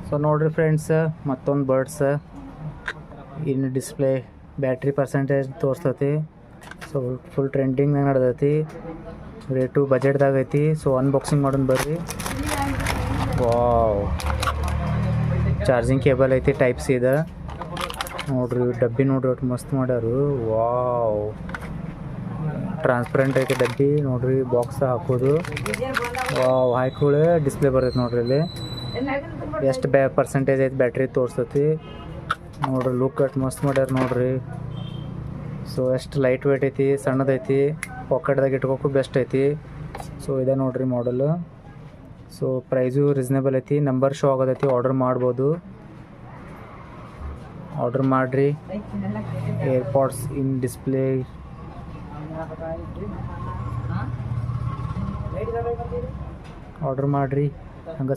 So ನೋಡಿರಿ friends, ಮತ್ತೊಂದು buds ಇನ್ನು ಡಿಸ್ಪ್ಲೇ ಬ್ಯಾಟ್ರಿ ಪರ್ಸೆಂಟೇಜ್ ತೋರಿಸ್ತೈತಿ. ಸೊ ಫುಲ್ ಟ್ರೆಂಡಿಂಗ್ನಾಗ ನಡೆದೈತಿ, ರೇಟು ಬಜೆಟ್ದಾಗ ಐತಿ. ಸೊ ಅನ್ಬಾಕ್ಸಿಂಗ್ ಮಾಡೋಣ ಬರ್ರಿ. ವಾವ್, ಚಾರ್ಜಿಂಗ್ ಕೇಬಲ್ ಐತಿ, ಟೈಪ್ ಸಿ ಇದೆ ನೋಡ್ರಿ. ಡಬ್ಬಿ ನೋಡ್ರಿ ಒಟ್ಟು ಮಸ್ತ್ ಮಾಡ್ಯಾರು. ವಾವ್, ಟ್ರಾನ್ಸ್ಪರೆಂಟ್ ಐತಿ ಡಬ್ಬಿ ನೋಡ್ರಿ, ಬಾಕ್ಸ್ ಹಾಕೋದು. ವಾವ್, ಹಾಕೊಳ್ಳಿ ಡಿಸ್ಪ್ಲೇ ಬರ್ತೈತೆ ನೋಡ್ರಿ. ಇಲ್ಲಿ ಎಷ್ಟು ಪರ್ಸೆಂಟೇಜ್ ಐತಿ ಬ್ಯಾಟ್ರಿ ತೋರಿಸ್ತೈತಿ ನೋಡ್ರಿ. ಲುಕ್ ಅಟ್ ಮಸ್ತ್ ಮಾಡ್ಯಾರ ನೋಡ್ರಿ. ಸೊ ಎಷ್ಟು ಲೈಟ್ ವೇಟ್ ಐತಿ, ಸಣ್ಣದೈತಿ, ಪಾಕೆಟ್ದಾಗ ಇಟ್ಕೋಕು ಬೆಸ್ಟ್ ಐತಿ. ಸೊ ಇದೆ ನೋಡ್ರಿ ಮಾಡಲು. ಸೊ ಪ್ರೈಸು ರೀಸನೇಬಲ್ ಐತಿ, ನಂಬರ್ ಶೋ ಆಗೋದೈತಿ, ಆರ್ಡರ್ ಮಾಡ್ಬೋದು. ಆರ್ಡರ್ ಮಾಡಿರಿ. ಏರ್ಪಾಡ್ಸ್ ಇನ್ ಡಿಸ್ಪ್ಲೇ ಆರ್ಡರ್ ಮಾಡಿರಿ. ಹಂಗೆ